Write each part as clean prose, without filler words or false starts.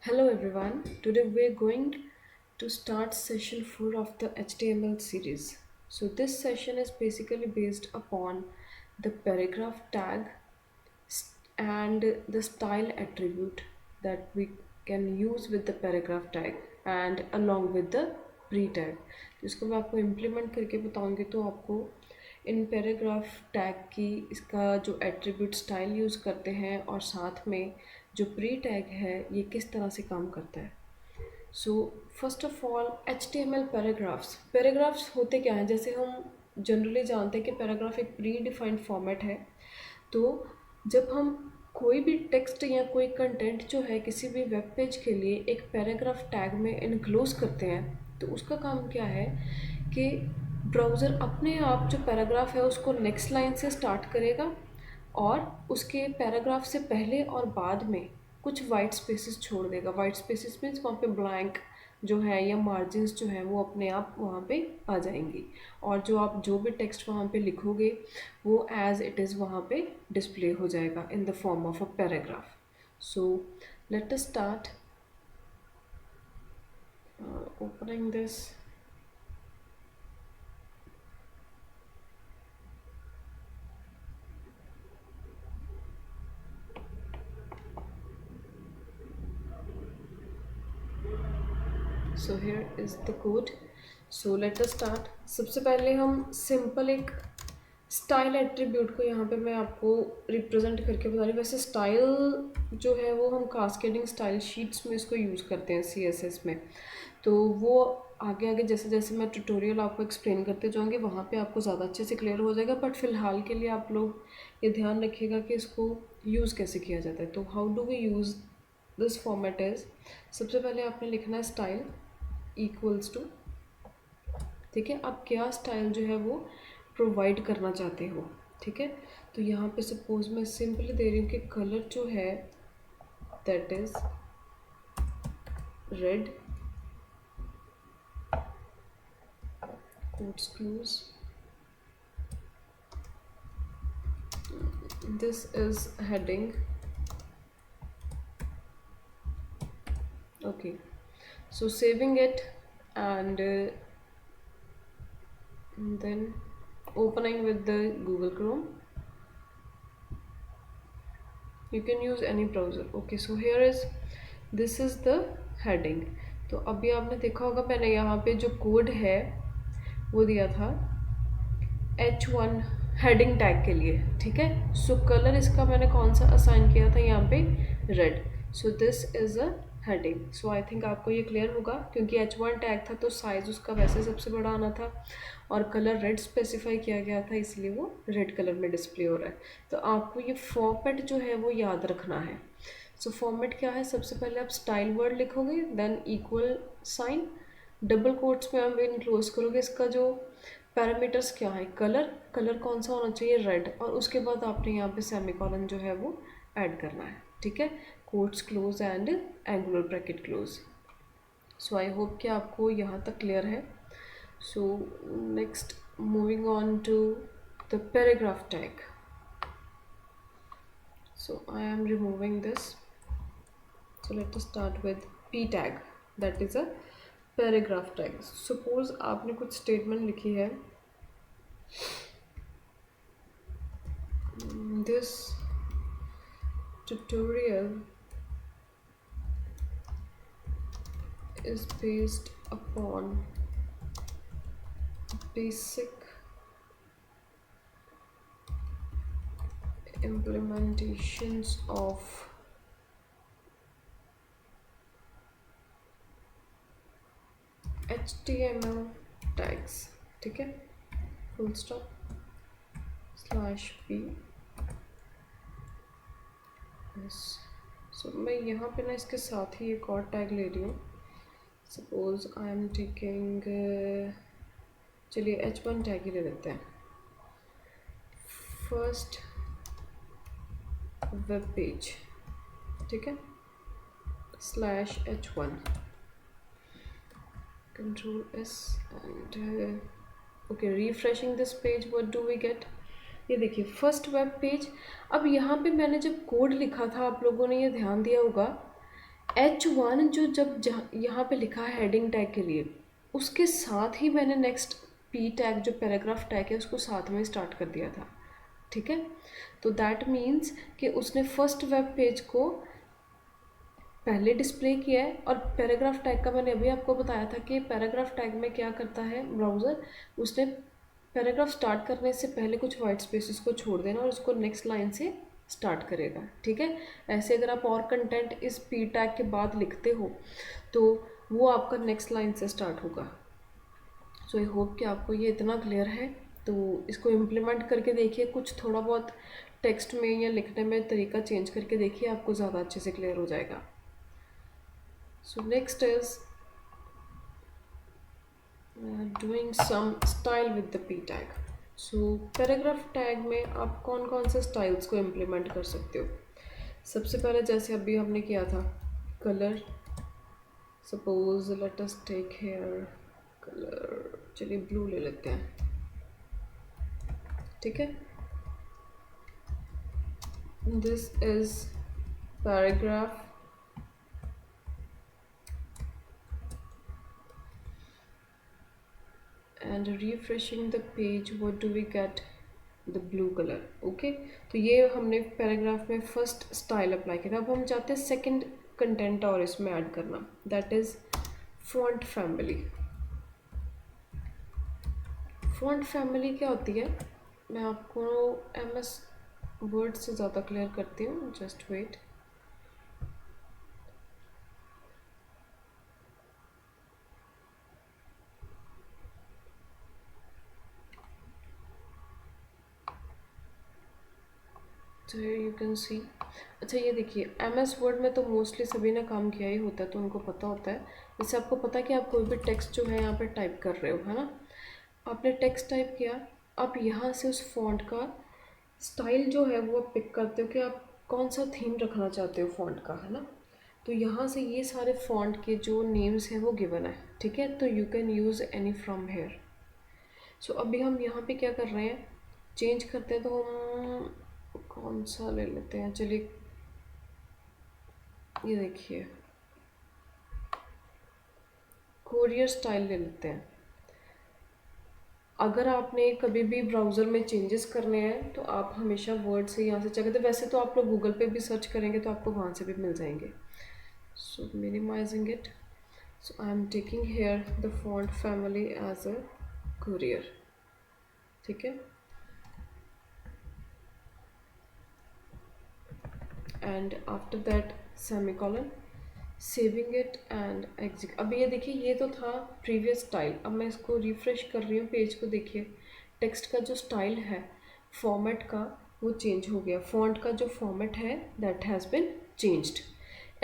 Hello everyone. Today we're going to start session 4 of the HTML series. So this session is basically based upon the paragraph tag and the style attribute that we can use with the paragraph tag and along with the pre tag. जिसको मैं आपको implement करके बताऊंगी तो आपको in paragraph tag की इसका जो एट्रीब्यूट स्टाइल यूज़ करते हैं और साथ में जो प्री टैग है ये किस तरह से काम करता है। So first of all HTML paragraphs होते क्या हैं, जैसे हम जनरली जानते हैं कि पैराग्राफ एक प्री डिफाइंड फॉर्मेट है। तो जब हम कोई भी टेक्स्ट या कोई कंटेंट जो है किसी भी वेब पेज के लिए एक पैराग्राफ टैग में इनक्लोज करते हैं तो उसका काम क्या है कि ब्राउज़र अपने आप जो पैराग्राफ है उसको नेक्स्ट लाइन से स्टार्ट करेगा और उसके पैराग्राफ से पहले और बाद में कुछ वाइट स्पेसेस छोड़ देगा। वाइट स्पेसेस मीन्स वहाँ पे ब्लैंक जो है या मार्जिन्स जो है वो अपने आप वहाँ पे आ जाएंगी और जो आप जो भी टेक्स्ट वहाँ पे लिखोगे वो एज इट इज़ वहाँ पे डिस्प्ले हो जाएगा in the form of a paragraph. So let us start opening this. So here is the code. So let us start. सबसे पहले हम सिंपल एक स्टाइल एट्रीब्यूट को यहाँ पे मैं आपको रिप्रेजेंट करके बता रही हूँ। वैसे स्टाइल जो है वो हम कास्केडिंग स्टाइल शीट्स में इसको यूज़ करते हैं CSS में। तो वो आगे आगे जैसे जैसे मैं ट्यूटोरियल आपको एक्सप्लेन करते जाऊँगी वहाँ पे आपको ज़्यादा अच्छे से क्लियर हो जाएगा। बट फ़िलहाल के लिए आप लोग ये ध्यान रखिएगा कि इसको यूज़ कैसे किया जाता है। तो how do we use this format is, सबसे पहले आपने लिखना है स्टाइल इक्वल्स टू, ठीक है, आप क्या स्टाइल जो है वो प्रोवाइड करना चाहते हो। ठीक है, तो यहाँ पे सपोज मैं सिंपली दे रही हूँ कि कलर जो है that is red quotes close, this is heading. Okay, so saving it and then opening with the Google Chrome. You can use any browser. Okay, so here is this is the heading. तो अभी आपने देखा होगा मैंने यहाँ पे जो code है वो दिया था H1 हेडिंग टैग के लिए। ठीक है, सो कलर इसका मैंने कौन सा असाइन किया था यहाँ पे red. So this is a heading. So I think आपको ये क्लियर होगा क्योंकि H1 टैग था तो साइज़ उसका वैसे सबसे बड़ा आना था और कलर रेड स्पेसिफाई किया गया था इसलिए वो रेड कलर में डिस्प्ले हो रहा है। तो आपको ये फॉर्मेट जो है वो याद रखना है। सो फॉर्मेट क्या है, सबसे पहले आप स्टाइल वर्ड लिखोगे, then equal sign, double quotes में आप इनक्लोज करोगे इसका जो पैरामीटर्स क्या है, कलर, कलर कौन सा होना चाहिए रेड, और उसके बाद आपने यहाँ पे सेमीकोलन जो है वो ऐड करना है। ठीक है, quotes close and angular bracket close. So I hope कि आपको यहाँ तक क्लियर है। So next moving on to the paragraph tag. So I am removing this. So let us start with p tag, that is a paragraph tag. Suppose आपने कुछ statement लिखी है, this tutorial is based upon basic implementations of HTML tags। ठीक है, full stop slash p। सो मैं यहाँ पे ना इसके साथ ही एक और टैग ले रही हूँ। सपोज आई एम टेकिंग, चलिए H1 टैग ही ले लेते हैं। फर्स्ट वेब पेज, ठीक है, slash H1, control S and okay, refreshing this page, what do we get, ये देखिए फर्स्ट वेब पेज। अब यहाँ पे मैंने जब कोड लिखा था आप लोगों ने ये ध्यान दिया होगा H1 जो जब यहाँ पे लिखा है हेडिंग टैग के लिए, उसके साथ ही मैंने नेक्स्ट पी टैग जो पैराग्राफ टैग है उसको साथ में स्टार्ट कर दिया था। ठीक है, तो दैट मीन्स कि उसने फर्स्ट वेब पेज को पहले डिस्प्ले किया है। और पैराग्राफ टैग का मैंने अभी आपको बताया था कि पैराग्राफ टैग में क्या करता है ब्राउज़र, उसने पैराग्राफ स्टार्ट करने से पहले कुछ वाइट स्पेसेस को छोड़ देना और उसको नेक्स्ट लाइन से स्टार्ट करेगा। ठीक है, ऐसे अगर आप और कंटेंट इस पी टैग के बाद लिखते हो तो वो आपका नेक्स्ट लाइन से स्टार्ट होगा। सो आई होप कि आपको ये इतना क्लियर है। तो इसको इम्प्लीमेंट करके देखिए, कुछ थोड़ा बहुत टेक्स्ट में या लिखने में तरीका चेंज करके देखिए, आपको ज़्यादा अच्छे से क्लियर हो जाएगा। So next is doing some style with the p tag. So paragraph tag में आप कौन कौन से स्टाइल्स को इम्प्लीमेंट कर सकते हो। सबसे पहले जैसे अभी हमने किया था colour, suppose let us take here colour, चलिए ब्लू ले लेते हैं। ठीक है, this is paragraph and refreshing the page, what do we get? The blue color. Okay, तो ये हमने पैराग्राफ में फर्स्ट स्टाइल अप्लाई किया। अब हम चाहते हैं सेकंड कंटेंट और इसमें ऐड करना, that is font family. Font family क्या होती है, मैं आपको एमएस वर्ड से ज़्यादा क्लियर करती हूँ, जस्ट वेट। तो यू कैन सी, अच्छा ये देखिए एम एस वर्ड में तो मोस्टली सभी ने काम किया ही होता है, तो उनको पता होता है। जैसे आपको पता है कि आप कोई भी टेक्स्ट जो है यहाँ पे टाइप कर रहे हो, है ना, आपने टेक्स्ट टाइप किया, आप यहाँ से उस फॉन्ट का स्टाइल जो है वो पिक करते हो कि आप कौन सा थीम रखना चाहते हो फॉन्ट का, है ना। तो यहाँ से ये सारे फॉन्ट के जो नेम्स हैं वो गिवन है। ठीक है, तो you can use any from here. So अभी हम यहाँ पे क्या कर रहे हैं, चेंज करते हैं, तो हम कौन सा ले लेते हैं, चलिए ये देखिए कोरियर स्टाइल ले लेते हैं। अगर आपने कभी भी ब्राउज़र में चेंजेस करने हैं तो आप हमेशा वर्ड से यहाँ से चेक करते, वैसे तो आप लोग गूगल पे भी सर्च करेंगे तो आपको वहाँ से भी मिल जाएंगे। So minimizing it, so I am taking here the font family as a courier. ठीक है, and after that semicolon, saving it and exit. अब ये देखिए ये तो था प्रीवियस स्टाइल। अब मैं इसको रिफ्रेश कर रही हूँ पेज को, देखिए टेक्स्ट का जो स्टाइल है फॉर्मेट का वो चेंज हो गया, फॉन्ट का जो फॉर्मेट है that has been changed.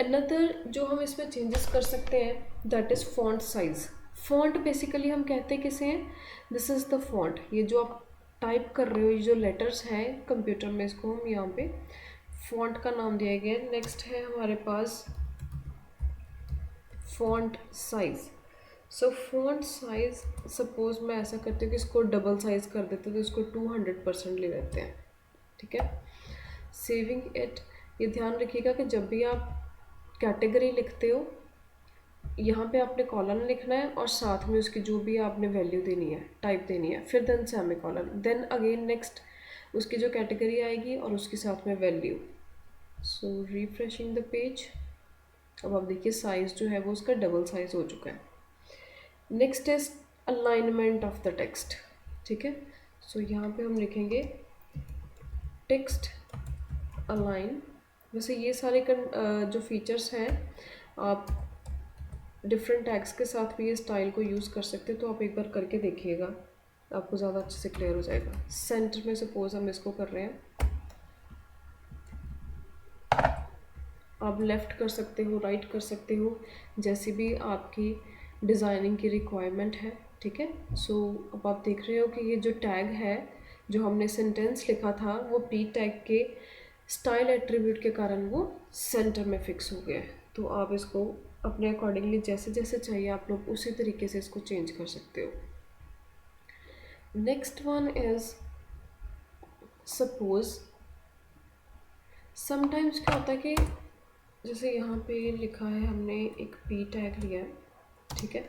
Another जो हम इसमें चेंजेस कर सकते हैं that is font size. Font basically हम कहते किसे हैं, दिस इज़ द फॉन्ट, ये जो आप टाइप कर रहे हो, ये जो लेटर्स हैं कंप्यूटर में, इसको हम यहाँ पे फॉन्ट का नाम दिया गया है। नेक्स्ट है हमारे पास फॉन्ट साइज़। सो फॉन्ट साइज़ सपोज मैं ऐसा करती हूँ कि इसको डबल साइज़ कर देते हैं, तो इसको 200% ले लेते हैं। ठीक है, सेविंग इट, ये ध्यान रखिएगा कि जब भी आप कैटेगरी लिखते हो यहाँ पे आपने कॉलन लिखना है और साथ में उसकी जो भी आपने वैल्यू देनी है, टाइप देनी है, फिर then semicolon, then again next उसकी जो कैटेगरी आएगी और उसके साथ में value. So refreshing the page, अब आप देखिए साइज़ जो है वो उसका डबल साइज़ हो चुका है। Next is alignment of the text. ठीक है, सो यहाँ पे हम लिखेंगे टेक्स्ट अलाइन। वैसे ये सारे जो फीचर्स हैं आप डिफरेंट टैग्स के साथ भी ये स्टाइल को यूज़ कर सकते हो, तो आप एक बार करके देखिएगा, आपको ज़्यादा अच्छे से क्लियर हो जाएगा। सेंटर में सपोज हम इसको कर रहे हैं, आप लेफ़्ट कर सकते हो, राइट कर सकते हो, जैसी भी आपकी डिज़ाइनिंग की रिक्वायरमेंट है। ठीक है, सो अब आप देख रहे हो कि ये जो टैग है जो हमने सेंटेंस लिखा था वो पी टैग के स्टाइल एट्रीब्यूट के कारण वो सेंटर में फिक्स हो गया है। तो आप इसको अपने अकॉर्डिंगली जैसे जैसे चाहिए आप लोग उसी तरीके से इसको चेंज कर सकते हो। Next one is suppose sometimes क्या होता है कि जैसे यहाँ पे लिखा है, हमने एक पी टैग लिया है, ठीक है,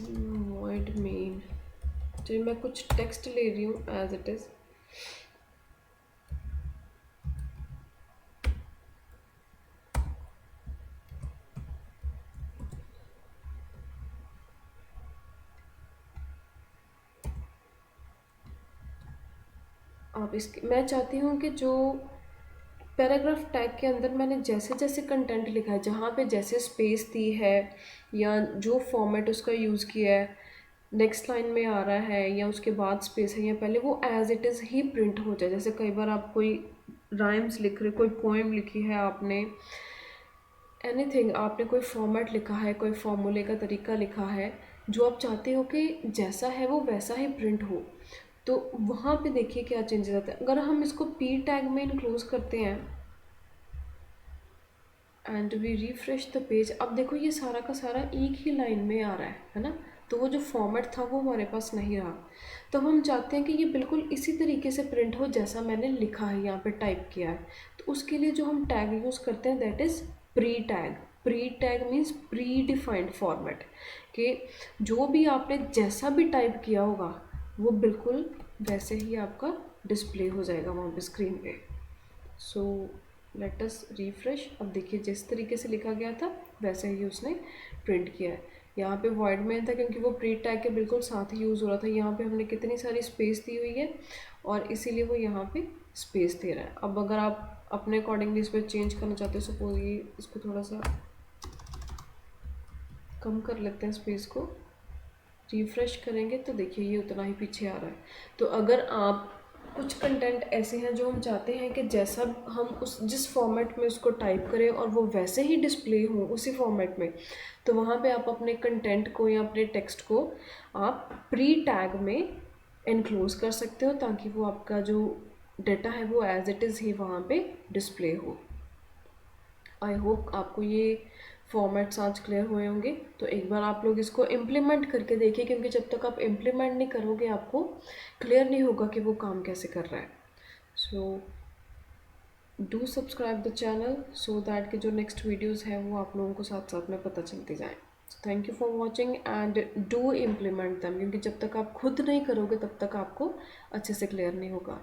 वॉइड मेन। चलिए मैं कुछ टेक्स्ट ले रही हूँ एज इट इज़। आप इसके, मैं चाहती हूँ कि जो पैराग्राफ टैग के अंदर मैंने जैसे जैसे कंटेंट लिखा है, जहाँ पे जैसे स्पेस दी है या जो फॉर्मेट उसका यूज़ किया है, नेक्स्ट लाइन में आ रहा है या उसके बाद स्पेस है या पहले, वो एज इट इज़ ही प्रिंट हो जाए। जैसे कई बार आप कोई राइम्स लिख रहे, कोई पोएम लिखी है आपने, एनीथिंग, आपने कोई फॉर्मेट लिखा है, कोई फॉर्मूले का तरीका लिखा है, जो आप चाहते हो कि जैसा है वो वैसा ही प्रिंट हो, तो वहाँ पे देखिए क्या चेंजेस आते हैं। अगर हम इसको पी टैग में इनक्लोज करते हैं and we refresh the page, अब देखो ये सारा का सारा एक ही लाइन में आ रहा है ना, तो वो जो फॉर्मेट था वो हमारे पास नहीं रहा। तो हम चाहते हैं कि ये बिल्कुल इसी तरीके से प्रिंट हो जैसा मैंने लिखा है, यहाँ पे टाइप किया है। तो उसके लिए जो हम टैग यूज़ करते हैं that is pre tag. Pre tag means pre defined format, कि जो भी आपने जैसा भी टाइप किया होगा वो बिल्कुल वैसे ही आपका डिस्प्ले हो जाएगा वहाँ पे स्क्रीन पे। So let us refresh. अब देखिए जिस तरीके से लिखा गया था वैसे ही उसने प्रिंट किया है। यहाँ पे वॉइड में था क्योंकि वो प्री टैग के बिल्कुल साथ ही यूज़ हो रहा था। यहाँ पे हमने कितनी सारी स्पेस दी हुई है और इसीलिए वो यहाँ पे स्पेस दे रहा है। अब अगर आप अपने अकॉर्डिंगली इस पर चेंज करना चाहते हो, सपोज ये इसको थोड़ा सा कम कर लेते हैं स्पेस को, रिफ्रेश करेंगे तो देखिए ये उतना ही पीछे आ रहा है। तो अगर आप, कुछ कंटेंट ऐसे हैं जो हम चाहते हैं कि जैसा हम उस जिस फॉर्मेट में उसको टाइप करें और वो वैसे ही डिस्प्ले हो उसी फॉर्मेट में, तो वहाँ पे आप अपने कंटेंट को या अपने टेक्स्ट को आप प्री टैग में इनक्लोज कर सकते हो, ताकि वो आपका जो डेटा है वो एज इट इज़ ही वहाँ पे डिस्प्ले हो। आई होप आपको ये फॉर्मेट्स आज क्लियर हुए होंगे। तो एक बार आप लोग इसको इम्प्लीमेंट करके देखिए, क्योंकि जब तक आप इम्प्लीमेंट नहीं करोगे आपको क्लियर नहीं होगा कि वो काम कैसे कर रहा है। So do subscribe the channel so that कि जो नेक्स्ट वीडियोज़ हैं वो आप लोगों को साथ साथ में पता चलती जाएँ। Thank you for watching and do implement them, क्योंकि जब तक आप खुद नहीं करोगे तब तक आपको अच्छे से क्लियर नहीं होगा।